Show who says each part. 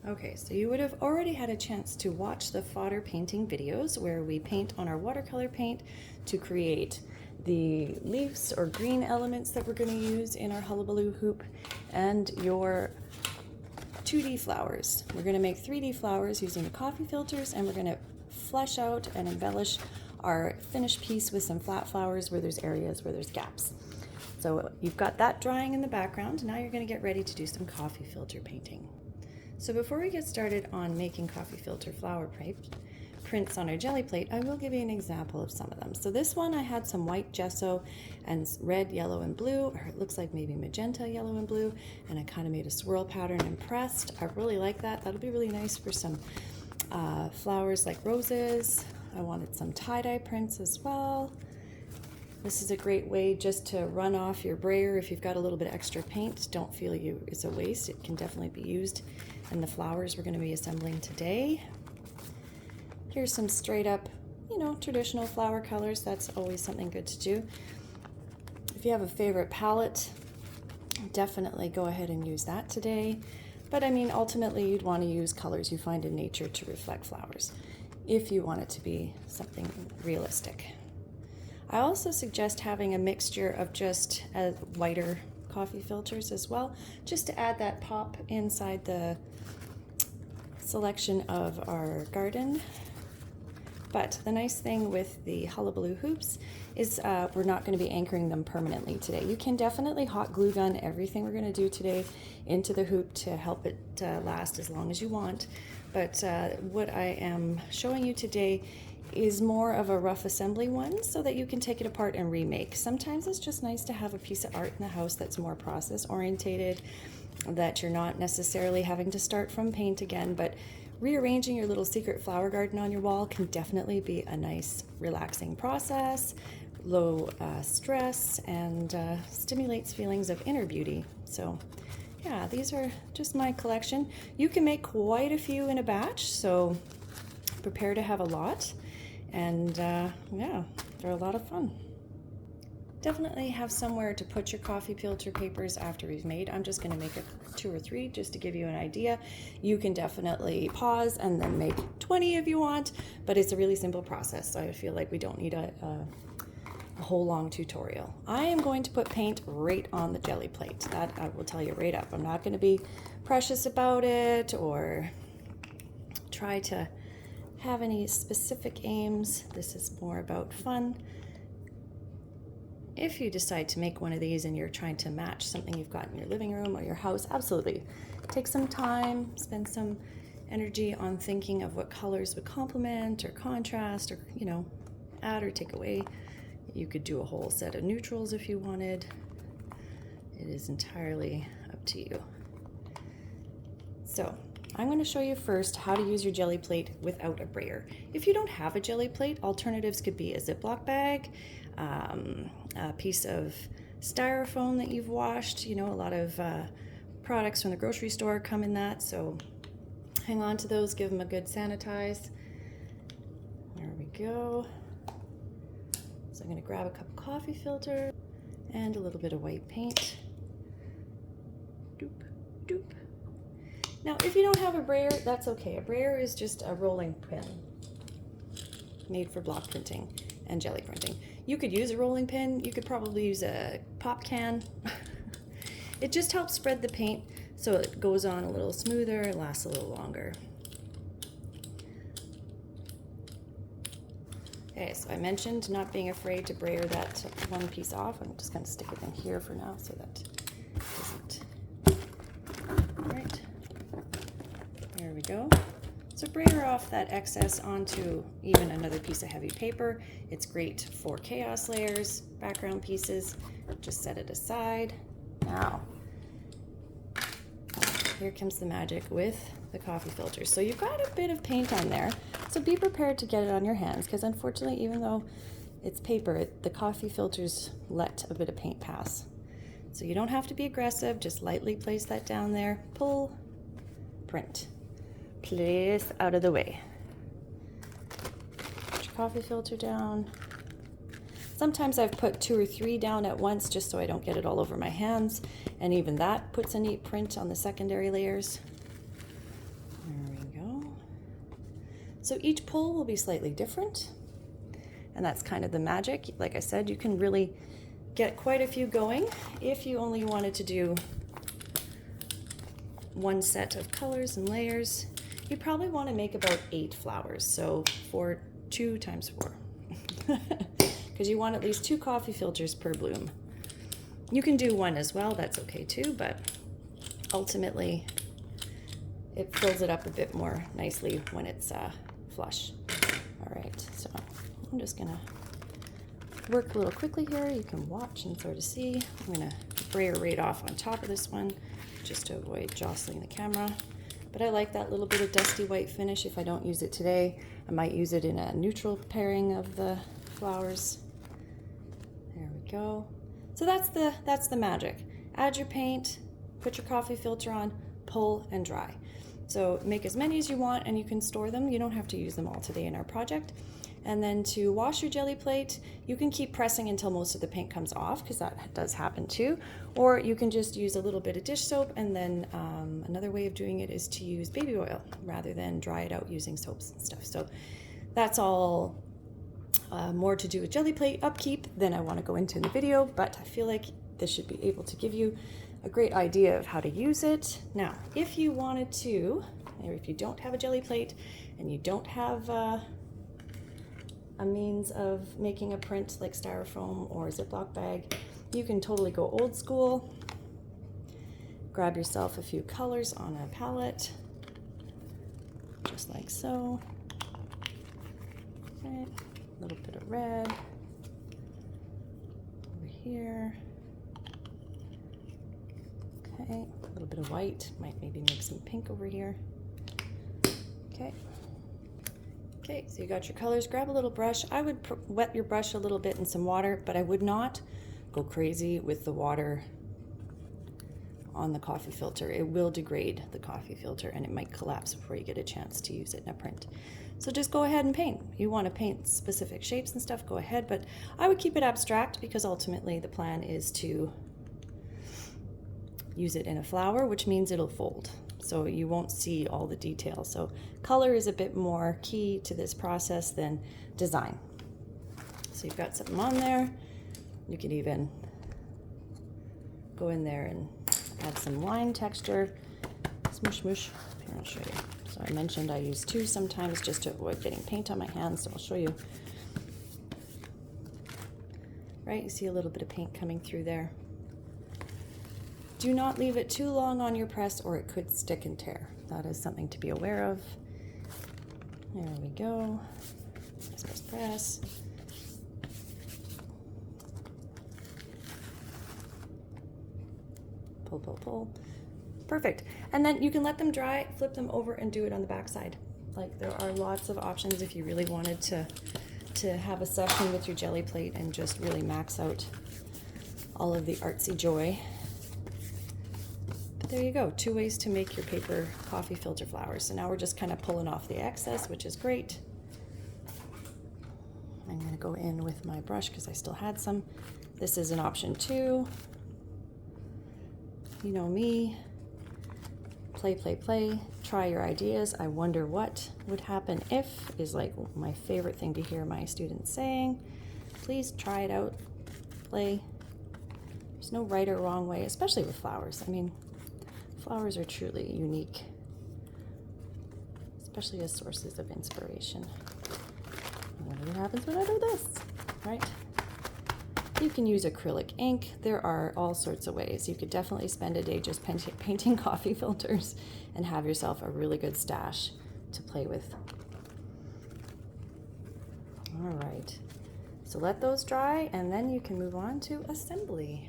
Speaker 1: Okay, so you would have already had a chance to watch the fodder painting videos where we paint on our watercolor paint to create the leaves or green elements that we're going to use in our Hullabaloo hoop and your 2D flowers. We're going to make 3D flowers using the coffee filters, and we're going to flesh out and embellish our finished piece with some flat flowers where there's areas where there's gaps. So you've got that drying in the background. Now you're going to get ready to do some coffee filter painting. So before we get started on making coffee filter flower prints on our jelly plate, I will give you an example of some of them. So this one I had some white gesso and red, yellow, and blue, or it looks like maybe magenta, yellow, and blue, and I kind of made a swirl pattern and pressed. I really like that. That'll be really nice for some flowers like roses. I wanted some tie-dye prints as well. This is a great way just to run off your brayer if you've got a little bit extra paint. Don't feel it's a waste. It can definitely be used in the flowers we're going to be assembling today. Here's some straight up, traditional flower colors. That's always something good to do. If you have a favorite palette, definitely go ahead and use that today. But I mean, ultimately you'd want to use colors you find in nature to reflect flowers if you want it to be something realistic. I also suggest having a mixture of just whiter coffee filters as well, just to add that pop inside the selection of our garden. But the nice thing with the Hullabaloo hoops is we're not going to be anchoring them permanently today. You can definitely hot glue gun everything we're going to do today into the hoop to help it last as long as you want. But what I am showing you today is more of a rough assembly one so that you can take it apart and remake. Sometimes it's just nice to have a piece of art in the house that's more process orientated, that you're not necessarily having to start from paint again, but rearranging your little secret flower garden on your wall can definitely be a nice relaxing process, low stress, and stimulates feelings of inner beauty. So yeah, these are just my collection. You can make quite a few in a batch, so prepare to have a lot. And yeah, they're a lot of fun. Definitely have somewhere to put your coffee filter papers after we've made. I'm just going to make 2 or 3 just to give you an idea. You can definitely pause and then make 20 if you want, but it's a really simple process, so I feel like we don't need a whole long tutorial. I am going to put paint right on the jelly plate. That I will tell you right up. I'm not going to be precious about it or try to have any specific aims. This is more about fun. If you decide to make one of these and you're trying to match something you've got in your living room or your house, absolutely. Take some time, spend some energy on thinking of what colors would complement or contrast or, add or take away. You could do a whole set of neutrals if you wanted. It is entirely up to you. So I'm going to show you first how to use your jelly plate without a brayer. If you don't have a jelly plate, alternatives could be a Ziploc bag, a piece of styrofoam that you've washed. A lot of products from the grocery store come in that, so hang on to those, give them a good sanitize. There we go. So I'm going to grab a cup of coffee filter and a little bit of white paint. Doop, doop. Now, if you don't have a brayer, that's okay. A brayer is just a rolling pin made for block printing and jelly printing. You could use a rolling pin. You could probably use a pop can. It just helps spread the paint so it goes on a little smoother and lasts a little longer. Okay, so I mentioned not being afraid to brayer that one piece off. I'm just going to stick it in here for now so that it doesn't. All right. There we go. So brayer off that excess onto even another piece of heavy paper. It's great for chaos layers, background pieces. Just set it aside. Now, here comes the magic with the coffee filters. So you've got a bit of paint on there, so be prepared to get it on your hands, because unfortunately, even though it's paper, the coffee filters let a bit of paint pass. So you don't have to be aggressive, just lightly place that down there, pull, print. Place out of the way. Put your coffee filter down. Sometimes I've put 2 or 3 down at once just so I don't get it all over my hands, and even that puts a neat print on the secondary layers. So each pull will be slightly different, and that's kind of the magic. Like I said, you can really get quite a few going if you only wanted to do one set of colors and layers. You probably want to make about 8 flowers, so 2 times 4, because you want at least 2 coffee filters per bloom. You can do 1 as well, that's okay too, but ultimately it fills it up a bit more nicely when it's flush. All right, so I'm just gonna work a little quickly here. You can watch and sort of see. I'm gonna brayer right off on top of this one just to avoid jostling the camera. But I like that little bit of dusty white finish. If I don't use it today, I might use it in a neutral pairing of the flowers. There we go. So that's the magic. Add your paint, put your coffee filter on, pull and dry. So make as many as you want and you can store them. You don't have to use them all today in our project. And then to wash your jelly plate, you can keep pressing until most of the paint comes off, because that does happen too. Or you can just use a little bit of dish soap, and then another way of doing it is to use baby oil rather than dry it out using soaps and stuff. So that's all more to do with jelly plate upkeep than I want to go into in the video, but I feel like this should be able to give you a great idea of how to use it. Now, if you wanted to, or if you don't have a jelly plate and you don't have a means of making a print like styrofoam or a Ziploc bag, you can totally go old school. Grab yourself a few colors on a palette, just like so. Okay, a little bit of red over here. Okay, a little bit of white, might maybe make some pink over here. Okay. Okay, so you got your colors. Grab a little brush. I would wet your brush a little bit in some water, but I would not go crazy with the water on the coffee filter. It will degrade the coffee filter and it might collapse before you get a chance to use it in a print. So just go ahead and paint. You want to paint specific shapes and stuff, go ahead, but I would keep it abstract because ultimately the plan is to use it in a flower, which means it'll fold. So you won't see all the details. So color is a bit more key to this process than design. So you've got something on there. You can even go in there and add some line texture. Smush, smush. Here, I'll show you. So I mentioned I use 2 sometimes just to avoid getting paint on my hands, so I'll show you. Right, you see a little bit of paint coming through there. Do not leave it too long on your press or it could stick and tear. That is something to be aware of. There we go. Press, press. Pull, pull, pull. Perfect. And then you can let them dry, flip them over and do it on the back side. Like, there are lots of options if you really wanted to have a session with your jelly plate and just really max out all of the artsy joy. There you go, 2 ways to make your paper coffee filter flowers. So now we're just kind of pulling off the excess, which is great. I'm going to go in with my brush because I still had some. This is an option too. You know me. Play, play, play. Try your ideas. I wonder what would happen if is like my favorite thing to hear my students saying. Please try it out. Play. There's no right or wrong way, especially with flowers. I mean, flowers are truly unique, especially as sources of inspiration. What happens when I do this, right? You can use acrylic ink. There are all sorts of ways. You could definitely spend a day just painting coffee filters and have yourself a really good stash to play with. All right, so let those dry and then you can move on to assembly.